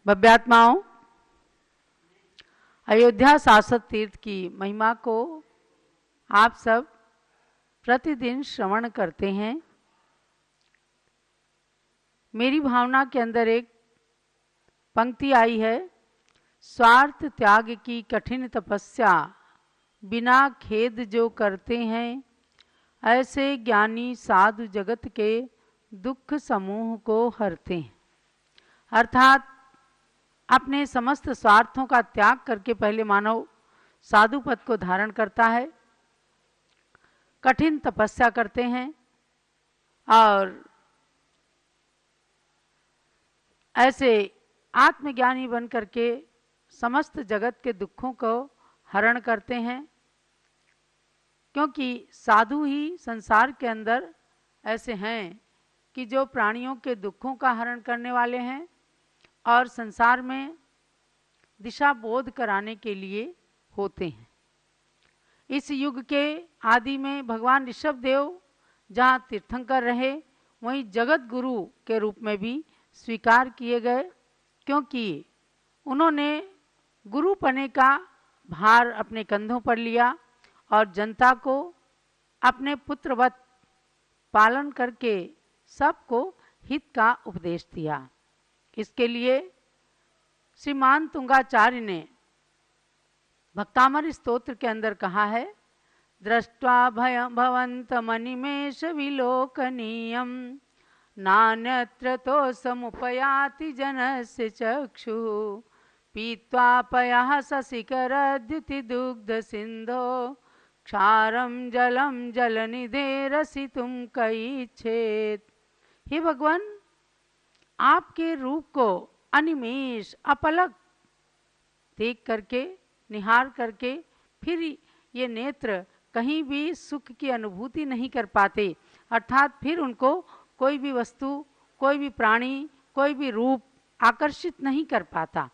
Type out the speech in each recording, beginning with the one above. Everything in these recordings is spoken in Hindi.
भव्यात्माओं, अयोध्या शाश्वत तीर्थ की महिमा को आप सब प्रतिदिन श्रवण करते हैं। मेरी भावना के अंदर एक पंक्ति आई है, स्वार्थ त्याग की कठिन तपस्या बिना खेद जो करते हैं, ऐसे ज्ञानी साधु जगत के दुख समूह को हरते हैं। अर्थात अपने समस्त स्वार्थों का त्याग करके पहले मानव साधु पद को धारण करता है, कठिन तपस्या करते हैं और ऐसे आत्मज्ञानी बन करके समस्त जगत के दुखों को हरण करते हैं। क्योंकि साधु ही संसार के अंदर ऐसे हैं कि जो प्राणियों के दुखों का हरण करने वाले हैं और संसार में दिशा बोध कराने के लिए होते हैं। इस युग के आदि में भगवान ऋषभ देव जहाँ तीर्थंकर रहे, वहीं जगत गुरु के रूप में भी स्वीकार किए गए, क्योंकि उन्होंने गुरु पने का भार अपने कंधों पर लिया और जनता को अपने पुत्रवत पालन करके सबको हित का उपदेश दिया। इसके लिए श्रीमान तुंगाचार्य ने भक्तामर स्तोत्र के अंदर कहा है, दृष्ट्वा भयं भवंत मनिमेष विलोकनीयम नान्यत्र तो समुपयाति जनस्य चक्षु पीत्वा पयः सशिखरद्युति दुग्ध सिंधो क्षारम जलम जलनिधेरसितुं कैच्छेत्। हे भगवान, आपके रूप को अनिमेष अपलक देख करके, निहार करके फिर ये नेत्र कहीं भी सुख की अनुभूति नहीं कर पाते। अर्थात फिर उनको कोई भी वस्तु, कोई भी प्राणी, कोई भी रूप आकर्षित नहीं कर पाता।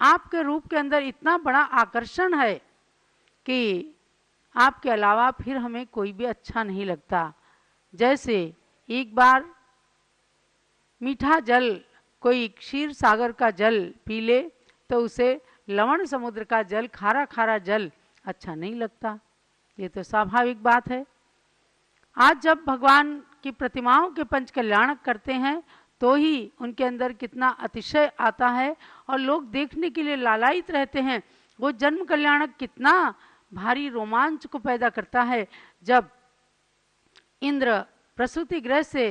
आपके रूप के अंदर इतना बड़ा आकर्षण है कि आपके अलावा फिर हमें कोई भी अच्छा नहीं लगता। जैसे एक बार मीठा जल, कोई क्षीर सागर का जल पी ले तो उसे लवण समुद्र का जल, खारा खारा जल अच्छा नहीं लगता। ये तो स्वाभाविक बात है। आज जब भगवान की प्रतिमाओं के पंच कल्याणक करते हैं तो ही उनके अंदर कितना अतिशय आता है और लोग देखने के लिए लालायित रहते हैं। वो जन्म कल्याणक कितना भारी रोमांच को पैदा करता है। जब इंद्र प्रसूति गृह से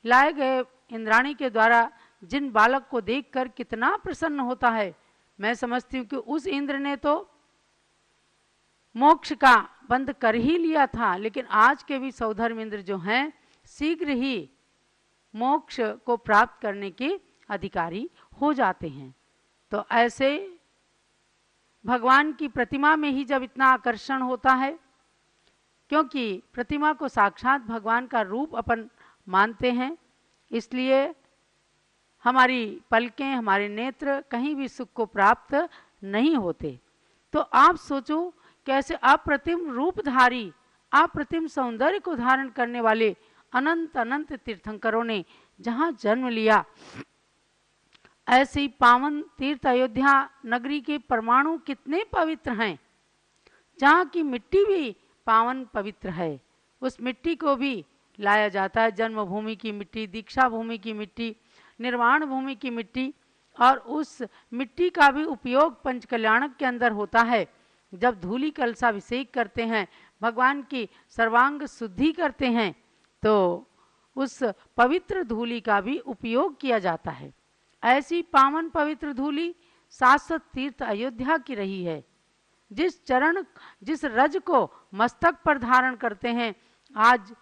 लाए गए इंद्राणी के द्वारा जिन बालक को देखकर कितना प्रसन्न होता है। मैं समझती हूँ कि उस इंद्र ने तो मोक्ष का बंद कर ही लिया था, लेकिन आज के भी सौधर्म इंद्र जो हैं शीघ्र ही मोक्ष को प्राप्त करने के अधिकारी हो जाते हैं। तो ऐसे भगवान की प्रतिमा में ही जब इतना आकर्षण होता है, क्योंकि प्रतिमा को साक्षात भगवान का रूप अपन मानते हैं, इसलिए हमारी पलकें, हमारे नेत्र कहीं भी सुख को प्राप्त नहीं होते। तो आप सोचो कैसे अप्रतिम रूपधारी, अप्रतिम सौंदर्य को धारण करने वाले अनंत अनंत तीर्थंकरों ने जहाँ जन्म लिया, ऐसे ही पावन तीर्थ अयोध्या नगरी के परमाणु कितने पवित्र हैं। जहाँ की मिट्टी भी पावन पवित्र है, उस मिट्टी को भी लाया जाता है। जन्मभूमि की मिट्टी, दीक्षा भूमि की मिट्टी, निर्वाण भूमि की मिट्टी, और उस मिट्टी का भी उपयोग पंचकल्याणक के अंदर होता है। जब धूलि कलशाभिषेक करते हैं, भगवान की सर्वांग शुद्धि करते हैं, तो उस पवित्र धूलि का भी उपयोग किया जाता है। ऐसी पावन पवित्र धूलि शाश्वत तीर्थ अयोध्या की रही है। जिस चरण, जिस रज को मस्तक पर धारण करते हैं, आज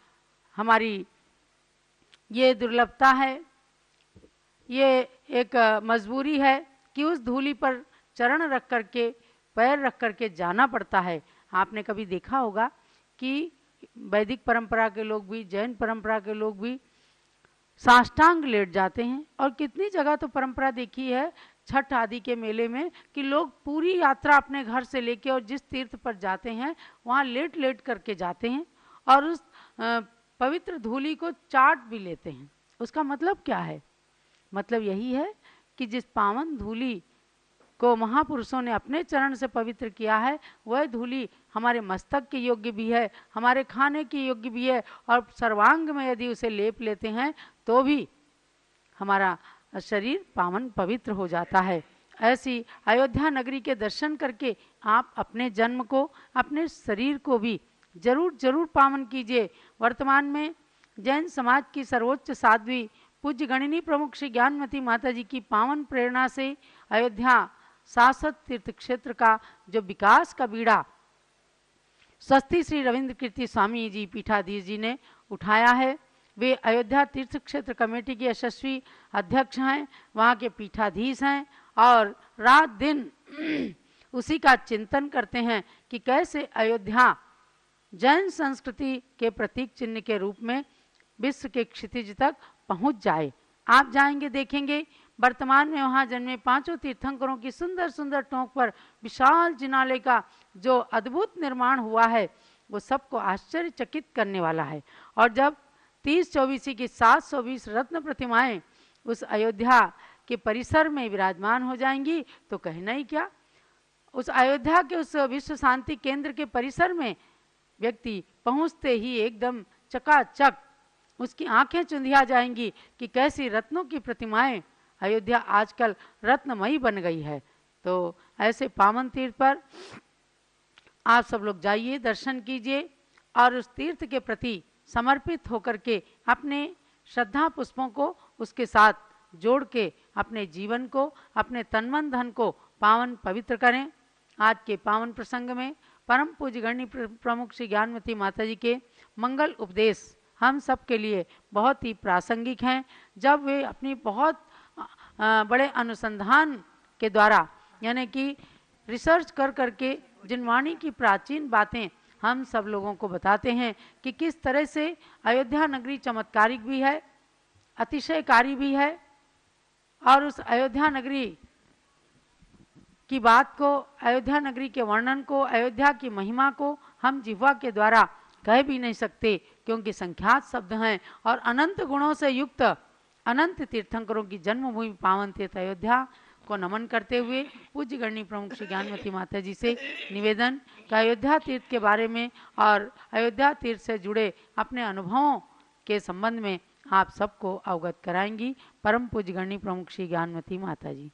हमारी ये दुर्लभता है, ये एक मजबूरी है कि उस धूलि पर चरण रख करके, पैर रख करके जाना पड़ता है। आपने कभी देखा होगा कि वैदिक परंपरा के लोग भी, जैन परंपरा के लोग भी साष्टांग लेट जाते हैं। और कितनी जगह तो परंपरा देखी है छठ आदि के मेले में कि लोग पूरी यात्रा अपने घर से लेके और जिस तीर्थ पर जाते हैं वहाँ लेट लेट करके जाते हैं और उस पवित्र धूलि को चाट भी लेते हैं। उसका मतलब क्या है? मतलब यही है कि जिस पावन धूली को महापुरुषों ने अपने चरण से पवित्र किया है, वह धूली हमारे मस्तक के योग्य भी है, हमारे खाने के योग्य भी है, और सर्वांग में यदि उसे लेप लेते हैं तो भी हमारा शरीर पावन पवित्र हो जाता है। ऐसी अयोध्या नगरी के दर्शन करके आप अपने जन्म को, अपने शरीर को भी जरूर जरूर पावन कीजिए। वर्तमान में जैन समाज की सर्वोच्च साध्वी पूज्य गणिनी प्रमुख श्री ज्ञानमती माता जी की पावन प्रेरणा से अयोध्या शाश्वत तीर्थ क्षेत्र का जो विकास का बीड़ा स्वस्ति श्री रविंद्र कीर्ति स्वामी जी पीठाधीश जी ने उठाया है, वे अयोध्या तीर्थ क्षेत्र कमेटी के यशस्वी अध्यक्ष हैं, वहाँ के पीठाधीश हैं और रात दिन उसी का चिंतन करते हैं कि कैसे अयोध्या जैन संस्कृति के प्रतीक चिन्ह के रूप में विश्व के क्षितिज तक पहुंच जाए। आप जाएंगे देखेंगे, वर्तमान में वहां जन्मे पांचों तीर्थंकरों की सुंदर सुंदर टोंक पर विशाल जिनालय का जो अद्भुत निर्माण हुआ है वो सबको आश्चर्यचकित करने वाला है। और जब 30-24 की 720 रत्न प्रतिमाएं उस अयोध्या के परिसर में विराजमान हो जाएंगी तो कहना ही क्या। उस अयोध्या के उस विश्व शांति केंद्र के परिसर में व्यक्ति पहुंचते ही एकदम चकाचक उसकी आंखें चुंधिया जाएंगी कि कैसी रत्नों की प्रतिमाएं अयोध्या आजकल रत्नमयी बन गई है। तो ऐसे पावन तीर्थ पर आप सब लोग जाइए, दर्शन कीजिए और उस तीर्थ के प्रति समर्पित होकर के अपने श्रद्धा पुष्पों को उसके साथ जोड़ के अपने जीवन को, अपने तन मन धन को पावन पवित्र करें। आज के पावन प्रसंग में परम पूज्य गणनी प्रमुख श्री ज्ञानमती माता जी के मंगल उपदेश हम सब के लिए बहुत ही प्रासंगिक हैं। जब वे अपनी बहुत बड़े अनुसंधान के द्वारा यानी कि रिसर्च कर करके जिन वाणी की प्राचीन बातें हम सब लोगों को बताते हैं कि किस तरह से अयोध्या नगरी चमत्कारिक भी है, अतिशयकारी भी है, और उस अयोध्या नगरी की बात को, अयोध्या नगरी के वर्णन को, अयोध्या की महिमा को हम जिह्वा के द्वारा कह भी नहीं सकते क्योंकि संख्यात शब्द हैं। और अनंत गुणों से युक्त अनंत तीर्थंकरों की जन्मभूमि पावन तीर्थ अयोध्या को नमन करते हुए पूज्य गणनी प्रमुख श्री ज्ञानमती माता जी से निवेदन कि अयोध्या तीर्थ के बारे में और अयोध्या तीर्थ से जुड़े अपने अनुभवों के संबंध में आप सबको अवगत कराएंगी। परम पूज्य गणनी प्रमुख श्री ज्ञानमती माता जी।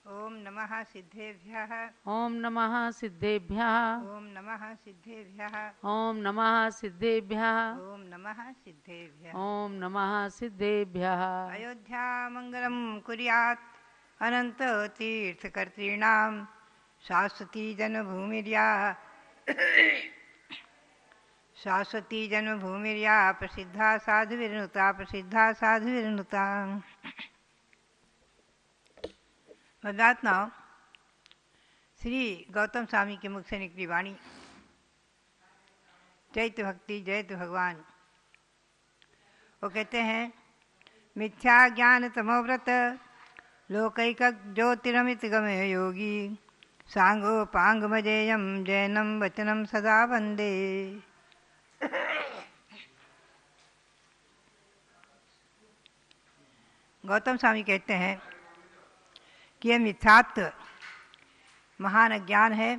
ओम नमः सिद्धेभ्यः। ओम नमः सिद्धेभ्यः। ओम नमः सिद्धेभ्यः। ओम नमः सिद्धेभ्यः। ओम नमः सिद्धेभ्यः। ओम नमः सिद्धेभ्यः। अयोध्या मंगलम कुर्यात् अनंत तीर्थकर्तॄणां शाश्वती जन्मभूमिर्या शाश्वती जन्मभूमिर्या प्रसिद्धा साधुविरनुता प्रसिद्धा साधुविरनुता। That now, श्री गौतम स्वामी के मुख से निकली वाणी, चैत भक्ति जयत भगवान। वो कहते हैं, मिथ्या ज्ञान तमोव्रत लोकैक ज्योतिरमित गमय योगी सांगो पांग मजेयम जैनम वचनम सदा वंदे। गौतम स्वामी कहते हैं कि यह मिथ्यात्व महान अज्ञान है।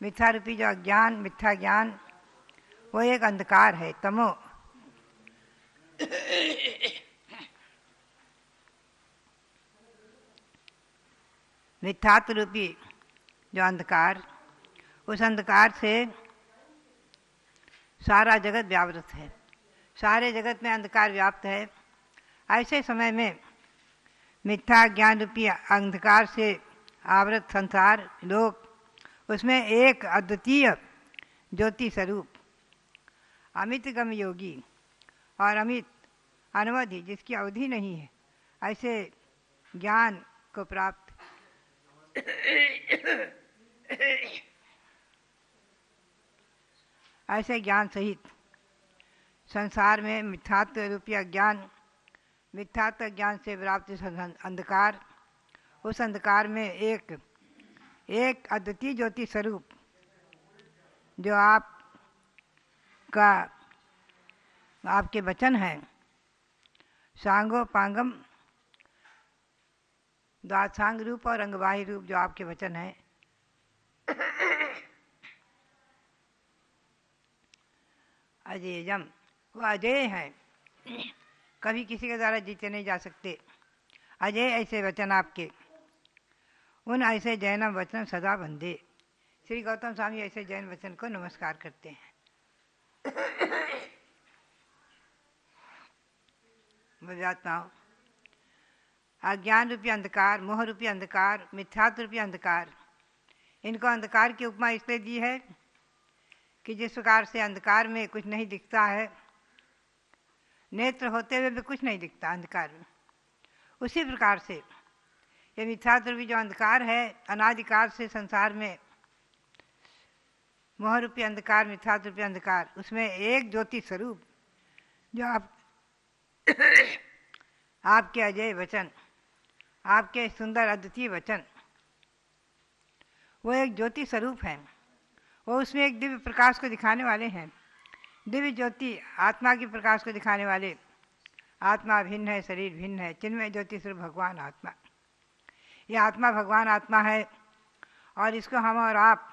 मिथ्या रूपी जो अज्ञान, मिथ्या ज्ञान, वो एक अंधकार है, तमो। मिथ्यात्व रूपी जो अंधकार, उस अंधकार से सारा जगत व्यावृत है, सारे जगत में अंधकार व्याप्त है। ऐसे समय में मिथ्या ज्ञान रूपी अंधकार से आवृत संसार लोक, उसमें एक अद्वितीय ज्योति स्वरूप अमित गम योगी और अमित अनवधि, जिसकी अवधि नहीं है, ऐसे ज्ञान को प्राप्त ऐसे ज्ञान सहित संसार में मिथ्यात्व रूपी अज्ञान, मिथ्यात्व ज्ञान से प्राप्त अंधकार, उस अंधकार में एक अद्वितीय ज्योति स्वरूप जो आपके वचन हैं, सांगो पांगम द्वादशांग रूप और अंगवाही रूप जो आपके वचन हैं, अजेयम, वो अजेय हैं, कभी किसी के द्वारा जीते नहीं जा सकते। अजय ऐसे वचन आपके, उन ऐसे जैनम वचन सदा बंदे। श्री गौतम स्वामी ऐसे जैन वचन को नमस्कार करते हैं। बुझात्माओं, अज्ञान रूपी अंधकार, मोह रूपी अंधकार, मिथ्यात्व रूपी अंधकार, इनको अंधकार की उपमा इसलिए दी है कि जिस प्रकार से अंधकार में कुछ नहीं दिखता है, नेत्र होते हुए भी कुछ नहीं दिखता अंधकार में, उसी प्रकार से ये मिथ्यात्व रूपी जो अंधकार है, अनादिकाल से संसार में मोह रूपी अंधकार, मिथ्यात्व रूपी अंधकार, उसमें एक ज्योति स्वरूप जो आपके अजय वचन, आपके सुंदर अद्वितीय वचन, वो एक ज्योति स्वरूप है। वो उसमें एक दिव्य प्रकाश को दिखाने वाले हैं। दिव्य ज्योति आत्मा की प्रकाश को दिखाने वाले। आत्मा भिन्न है, शरीर भिन्न है, चिन्मय ज्योति स्वरूप भगवान आत्मा। ये आत्मा भगवान आत्मा है और इसको हम और आप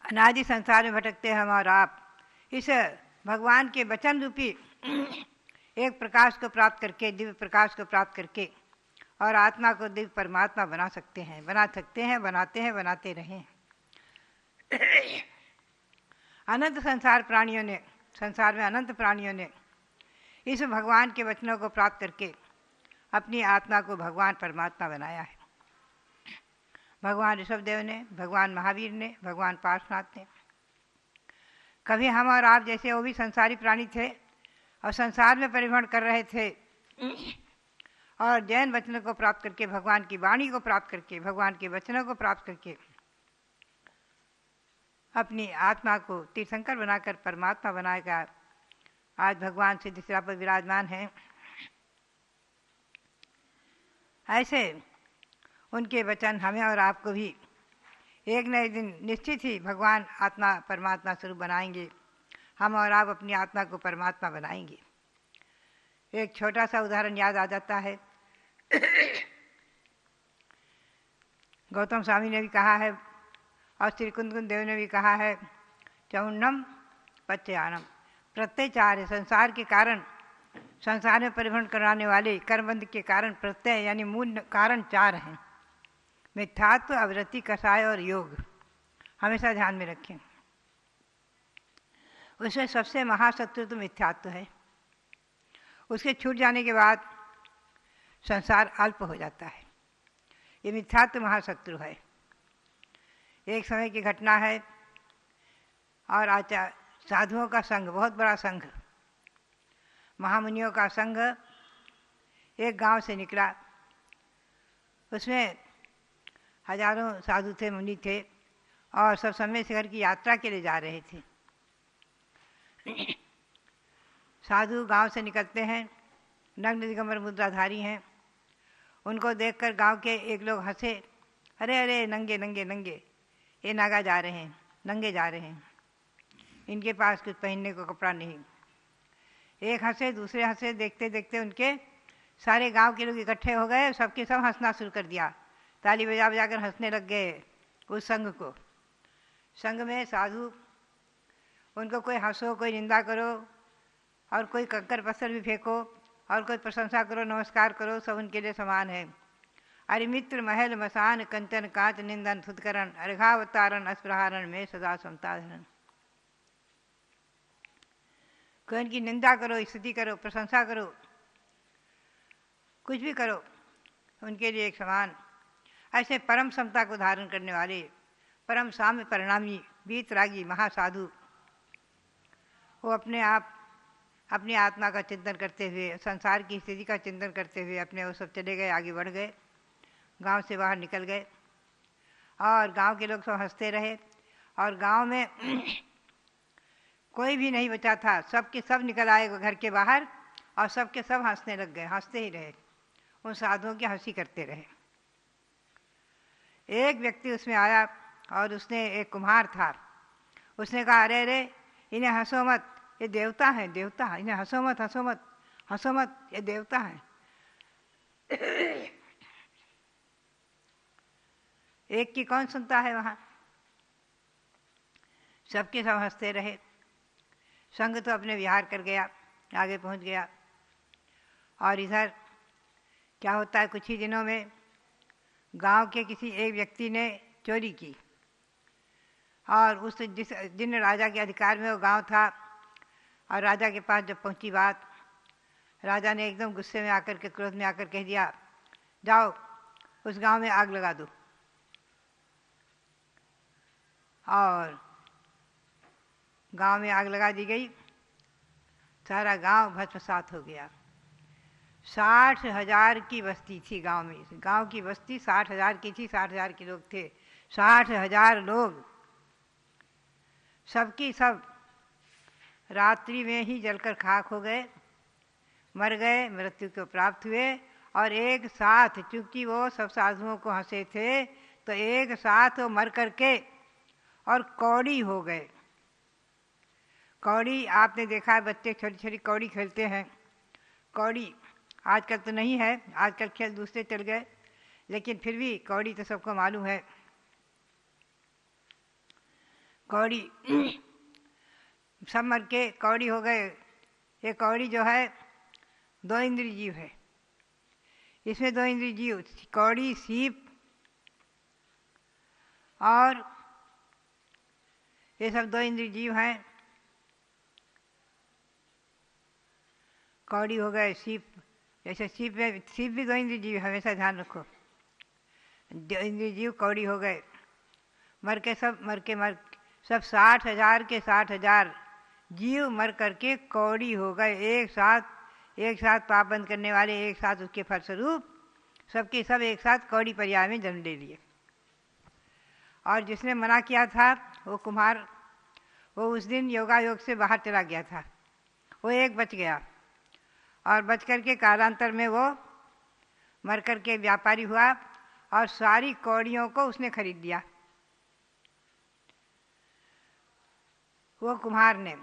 अनादि संसार में भटकते हैं। हम और आप इस भगवान के वचन रूपी एक प्रकाश को प्राप्त करके, दिव्य प्रकाश को प्राप्त करके और आत्मा को दिव्य परमात्मा बना सकते हैं, बना सकते हैं, बनाते हैं, बनाते रहें। अनंत संसार में अनंत प्राणियों ने इस भगवान के वचनों को प्राप्त करके अपनी आत्मा को भगवान परमात्मा बनाया है। भगवान ऋषभदेव ने, भगवान महावीर ने, भगवान पार्श्वनाथ ने। कभी हम और आप जैसे वो भी संसारी प्राणी थे और संसार में परिभ्रमण कर रहे थे और जैन वचनों को प्राप्त करके, भगवान की वाणी को प्राप्त करके, भगवान के वचनों को प्राप्त करके अपनी आत्मा को तीर्थंकर बनाकर परमात्मा बनाएगा। आज भगवान सिद्धिशिला पर विराजमान हैं। ऐसे उनके वचन हमें और आपको भी एक न एक दिन निश्चित ही भगवान आत्मा परमात्मा स्वरूप बनाएंगे। हम और आप अपनी आत्मा को परमात्मा बनाएंगे। एक छोटा सा उदाहरण याद आ जाता है। गौतम स्वामी ने भी कहा है और श्री कुंदकुंद देव ने भी कहा है, चौन्नम पच्चयानम, प्रत्यय चार है। संसार के कारण, संसार में परिभ्रमण कराने वाले कर्मबंध के कारण प्रत्यय यानी मूल कारण चार हैं। मिथ्यात्व, अवृत्ति, कषाय और योग। हमेशा ध्यान में रखें। उसमें सबसे महाशत्रु तो मिथ्यात्व है। उसके छूट जाने के बाद संसार अल्प हो जाता है। ये मिथ्यात्व महाशत्रु है। एक समय की घटना है और साधुओं का संघ, बहुत बड़ा संघ, महामुनियों का संघ एक गांव से निकला। उसमें हजारों साधु थे, मुनि थे और सब समय शिखर की यात्रा के लिए जा रहे थे। साधु गांव से निकलते हैं, नग्न दिगंबर मुद्राधारी हैं। उनको देखकर गांव के एक लोग हंसे, अरे अरे नंगे नंगे नंगे, ये नागा जा रहे हैं, नंगे जा रहे हैं, इनके पास कुछ पहनने को कपड़ा नहीं। एक हंसे, दूसरे हंसे, देखते देखते उनके सारे गांव के लोग इकट्ठे हो गए। सबके सब हंसना शुरू कर दिया, ताली बजा बजा कर हंसने लग गए उस संघ को। संघ में साधु, उनको कोई हंसो, कोई निंदा करो और कोई कंकर पत्थर भी फेंको और कोई प्रशंसा करो, नमस्कार करो, सब उनके लिए समान है। अरे मित्र महल मसान कंचन कांच निंदन थुतकरण अर्घावतारण अस्प्रहारण में सदा समताधरण। कोई उनकी निंदा करो, स्तुति करो, प्रशंसा करो, कुछ भी करो, उनके लिए एक समान। ऐसे परम समता को धारण करने वाले परम साम्य परिणामी वीतरागी महासाधु, वो अपने आप अपनी आत्मा का चिंतन करते हुए, संसार की स्थिति का चिंतन करते हुए अपने वो सब चले गए, आगे बढ़ गए, गांव से बाहर निकल गए और गांव के लोग सब हंसते रहे। और गांव में कोई भी नहीं बचा था, सब के सब निकल आए घर के बाहर और सब के सब हंसने लग गए, हंसते ही रहे, उन साधुओं की हंसी करते रहे। एक व्यक्ति उसमें आया और उसने, एक कुम्हार था, उसने कहा, अरे अरे इन्हें हंसो मत, ये देवता हैं, देवता, इन्हें हंसो मत, हंसो मत, हंसो मत, ये देवता हैं। एक की कौन सुनता है वहाँ। सबके सब हंसते रहे। संघ तो अपने विहार कर गया, आगे पहुँच गया। और इधर क्या होता है, कुछ ही दिनों में गांव के किसी एक व्यक्ति ने चोरी की, और उस जिन राजा के अधिकार में वो गांव था, और राजा के पास जब पहुंची बात, राजा ने एकदम गुस्से में आकर के, क्रोध में आकर कह दिया, जाओ उस गांव में आग लगा दो। और गांव में आग लगा दी गई। सारा गांव भस्मसात हो गया। 60,000 की बस्ती थी गांव में। गांव की बस्ती 60,000 की थी, 60,000 के लोग थे। 60,000 लोग सबकी सब रात्रि में ही जलकर खाक हो गए, मर गए, मृत्यु को प्राप्त हुए। और एक साथ, चूंकि वो सब साधुओं को हंसे थे, तो एक साथ वो मर करके और कौड़ी हो गए। कौड़ी आपने देखा है, बच्चे छोटी छोटी कौड़ी खेलते हैं। कौड़ी आजकल तो नहीं है, आजकल खेल दूसरे चल गए, लेकिन फिर भी कौड़ी तो सबको मालूम है। कौड़ी सब मर के कौड़ी हो गए। ये कौड़ी जो है 2 इंद्रिय जीव है। इसमें 2 इंद्रिय जीव, कौड़ी, सीप, और ये सब 2 इंद्रिय जीव हैं। कौड़ी हो गए, सीप, जैसे सीप भी 2 इंद्रिय जीव, हमेशा ध्यान रखो। 2 इंद्रिय जीव कौड़ी हो गए, मर के सब 60,000 के 60,000 जीव मर करके कौड़ी हो गए। एक साथ पाप बंद करने वाले, एक साथ उसके फलस्वरूप सबके सब एक साथ कौड़ी पर्याय में जन्म ले लिए। और जिसने मना किया था वो कुम्हार, वो उस दिन योगायोग से बाहर चला गया था। वो एक बच गया, और बच करके कालांतर में वो मर करके व्यापारी हुआ, और सारी कौड़ियों को उसने खरीद लिया, वो कुम्हार ने।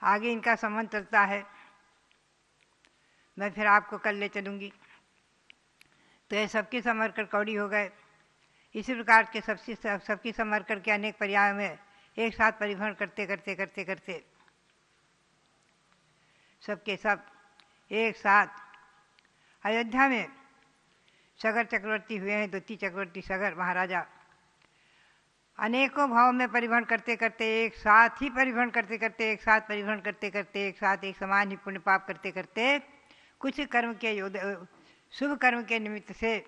आगे इनका संबंध चलता है, मैं फिर आपको कल ले चलूँगी। तो ये सबके सब मर कर कौड़ी हो गए। इसी प्रकार के सबकी सब मर करके अनेक पर्याय में एक साथ परिभ्रमण करते करते करते करते सबके सब एक साथ अयोध्या में सगर चक्रवर्ती हुए हैं। द्वितीय चक्रवर्ती सगर महाराजा अनेकों भाव में परिभ्रमण करते करते, एक साथ ही परिभ्रमण करते करते, एक साथ परिभ्रमण करते करते, एक साथ एक समान ही पुण्य पाप करते करते, कुछ कर्म के शुभ कर्म के निमित्त से,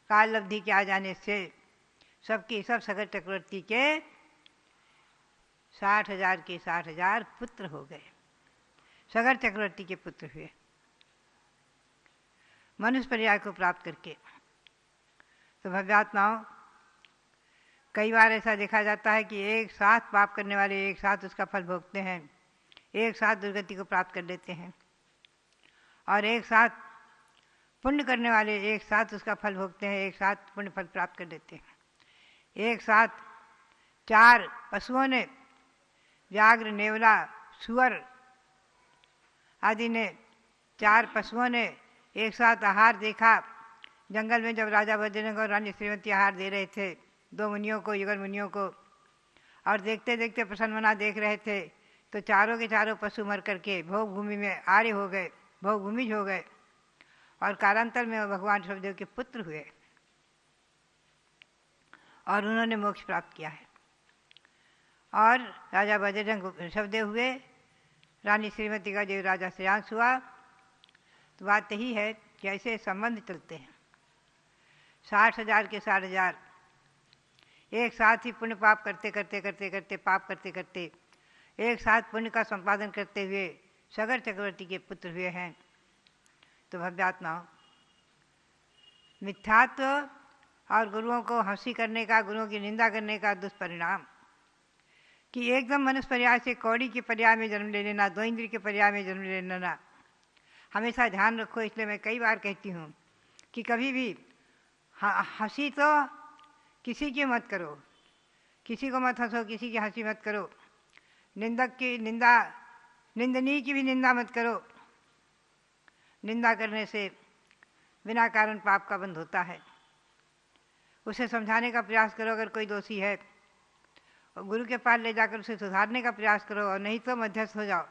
काल अवधि के आ जाने से सबके सब सगर चक्रवर्ती के 60,000 के 60,000 पुत्र हो गए। सगर चक्रवर्ती के पुत्र हुए मनुष्य पर्याय को प्राप्त करके। तो भव्यात्माओं, कई बार ऐसा देखा जाता है कि एक साथ पाप करने वाले एक साथ उसका फल भोगते हैं, एक साथ दुर्गति को प्राप्त कर लेते हैं, और एक साथ पुण्य करने वाले एक साथ उसका फल भोगते हैं, एक साथ पुण्य फल प्राप्त कर लेते हैं। एक साथ 4 पशुओं ने, व्याघ्र, नेवला, सुअर आदि ने, 4 पशुओं ने एक साथ आहार देखा। जंगल में जब राजा बजरंग और रानी श्रीमती आहार दे रहे थे 2 मुनियों को, युगल मुनियों को, और देखते देखते प्रसन्न मना देख रहे थे, तो चारों के चारों पशु मर करके भोग भूमि में आर्य हो गए, भोग भूमिज हो गए, और कालांतर में भगवान ऋषभदेव के पुत्र हुए, और उन्होंने मोक्ष प्राप्त किया है। और राजा बजरंग ऋषभदेव हुए, रानी श्रीमती का देव राजा श्रेयांश हुआ। तो बात यही है कि ऐसे संबंध चलते हैं। 60,000 के 60,000 एक साथ ही पुण्य पाप करते करते करते करते, पाप करते करते, एक साथ पुण्य का संपादन करते हुए सगर चक्रवर्ती के पुत्र हुए हैं। तो भव्यात्माओं, मिथ्यात्व और गुरुओं को हंसी करने का, गुरुओं की निंदा करने का दुष्परिणाम कि एकदम मनुष्य पर्याय से कौड़ी के पर्याय में जन्म ले लेना, 2 इंद्रिय के पर्याय में जन्म ले लेना, हमेशा ध्यान रखो। इसलिए मैं कई बार कहती हूँ कि कभी भी हंसी तो किसी की मत करो, किसी को मत हंसो, किसी की हंसी मत करो, निंदक की निंदा, निंदनीय की भी निंदा मत करो, निंदा करने से बिना कारण पाप का बंध होता है। उसे समझाने का प्रयास करो अगर कोई दोषी है, और गुरु के पास ले जाकर उसे सुधारने का प्रयास करो, और नहीं तो मध्यस्थ हो जाओ।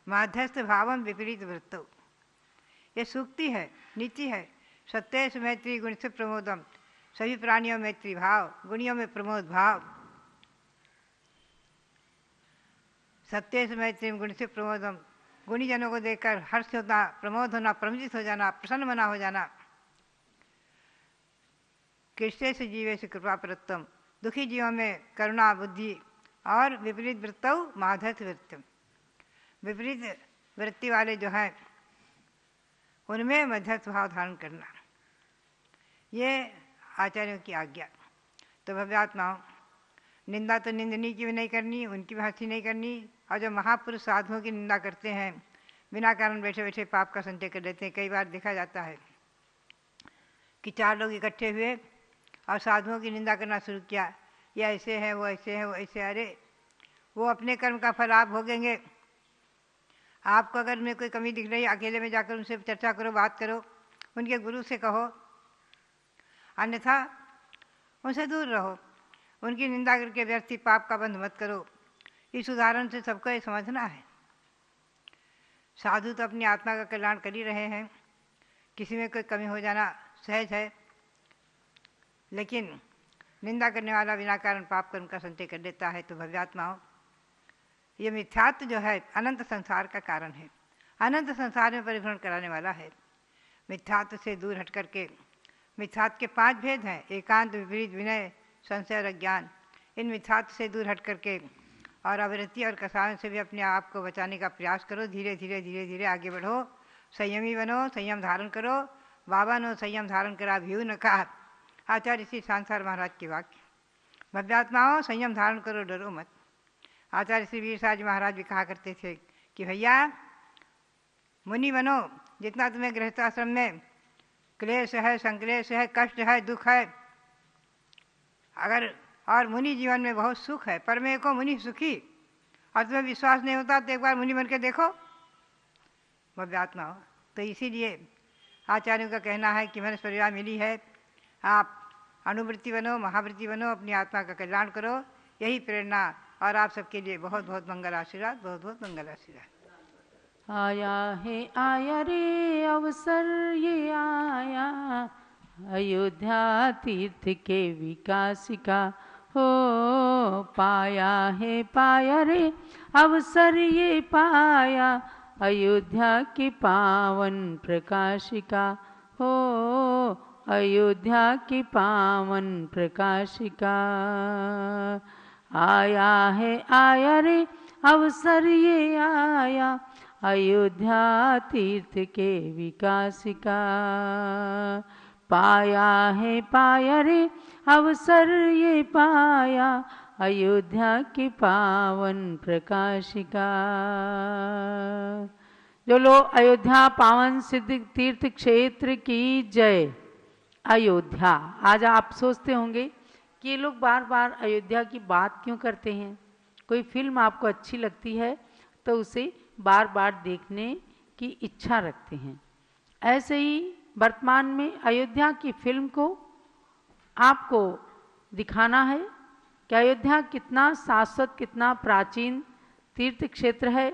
मध्यस्थ भावम विपरीत वृत्तो, ये सूक्ति है, नीति है। सत्येषु मैत्री गुण से प्रमोदम, सभी प्राणियों में मैत्री भाव, गुणियों में प्रमोद भाव। सत्येषु मैत्री गुण से प्रमोदम, गुणी जनों को देखकर हर्ष होना, प्रमोद होना, प्रमुदित हो जाना, प्रसन्न मना हो जाना। कृष्णेषु जीवेषु कृपा प्रत्तम, दुखी जीवों में करुणा बुद्धि, और विपरीत वृत्तौ माधस्थ वृत्तम, विपरीत वृत्ति वाले जो हैं उनमें मध्यस्थ भाव धारण करना, ये आचार्यों की आज्ञा। तो भव्यात्माओं, निंदा तो निंदनी की भी नहीं करनी, उनकी भी हंसी नहीं करनी। और जो महापुरुष साधुओं की निंदा करते हैं, बिना कारण बैठे बैठे पाप का संचय कर देते हैं। कई बार देखा जाता है कि 4 लोग इकट्ठे हुए और साधुओं की निंदा करना शुरू किया, ये ऐसे है, वो ऐसे है, वो ऐसे। अरे वो अपने कर्म का फल आप भोगेंगे। आपको अगर में कोई कमी दिख रही है, अकेले में जाकर उनसे चर्चा करो, बात करो, उनके गुरु से कहो, अन्यथा उनसे दूर रहो। उनकी निंदा करके व्यर्थी पाप का बंध मत करो। इस उदाहरण से सबको ये समझना है, साधु तो अपनी आत्मा का कल्याण कर ही रहे हैं, किसी में कोई कमी हो जाना सहज है, लेकिन निंदा करने वाला बिना कारण पाप कर्म का संचय कर देता है। तो भव्यात्माओं, ये मिथ्यात्व जो है अनंत संसार का कारण है, अनंत संसार में परिभ्रमण कराने वाला है। मिथ्यात्व से दूर हट करके, मिथ्यात्व के 5 भेद हैं, एकांत, विपरीत, विनय, संशय और अज्ञान। इन मिथ्यात्व से दूर हट करके और अवृत्ति और कसायों से भी अपने आप को बचाने का प्रयास करो। धीरे धीरे धीरे धीरे आगे बढ़ो, संयमी बनो, संयम धारण करो। बाबा नो संयम धारण करा भीऊ न कहा, आचार्य श्री सांसार महाराज के वाक्य। भव्यात्माओं, संयम धारण करो, डरो मत। आचार्य श्री वीर साज महाराज भी कहा करते थे कि भैया मुनि बनो, जितना तुम्हें गृहस्थाश्रम में क्लेश है, संक्लेश है, कष्ट है, दुख है, अगर और मुनि जीवन में बहुत सुख है, परमे को मुनि सुखी, और तुम्हें विश्वास नहीं होता तो एक बार मुनि बन के देखो। भव्यात्मा हो। तो इसीलिए आचार्यों का कहना है कि मनुष्य परिवार मिली है, आप अनुवृत्ति बनो, महावृत्ति बनो, अपनी आत्मा का कल्याण करो, यही प्रेरणा। और आप सबके लिए बहुत बहुत मंगल आशीर्वाद, बहुत बहुत मंगल आशीर्वाद। आया है आया रे अवसर ये आया, अयोध्या तीर्थ के विकास का हो पाया रे अवसर ये पाया, अयोध्या के पावन प्रकाश का हो, अयोध्या के पावन प्रकाश का। आया रे अवसर ये आया, अयोध्या तीर्थ के विकास का। पाया रे अवसर ये पाया, अयोध्या के पावन प्रकाश का। जो लोग अयोध्या पावन सिद्ध तीर्थ क्षेत्र की जय। अयोध्या, आज आप सोचते होंगे कि ये लोग बार बार अयोध्या की बात क्यों करते हैं। कोई फिल्म आपको अच्छी लगती है तो उसे बार बार देखने की इच्छा रखते हैं। ऐसे ही वर्तमान में अयोध्या की फिल्म को आपको दिखाना है कि अयोध्या कितना शाश्वत, कितना प्राचीन तीर्थ क्षेत्र है,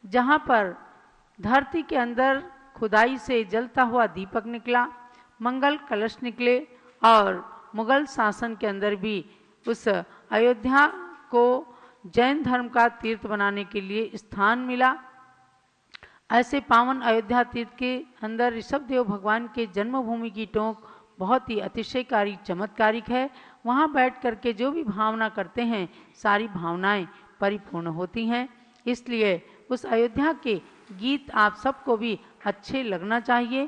जहाँ पर धरती के अंदर खुदाई से जलता हुआ दीपक निकला, मंगल कलश निकले, और मुगल शासन के अंदर भी उस अयोध्या को जैन धर्म का तीर्थ बनाने के लिए स्थान मिला। ऐसे पावन अयोध्या तीर्थ के अंदर ऋषभदेव भगवान के जन्मभूमि की टोंक बहुत ही अतिशयकारी, चमत्कारिक है। वहाँ बैठ करके जो भी भावना करते हैं, सारी भावनाएं परिपूर्ण होती हैं। इसलिए उस अयोध्या के गीत आप सबको भी अच्छे लगना चाहिए,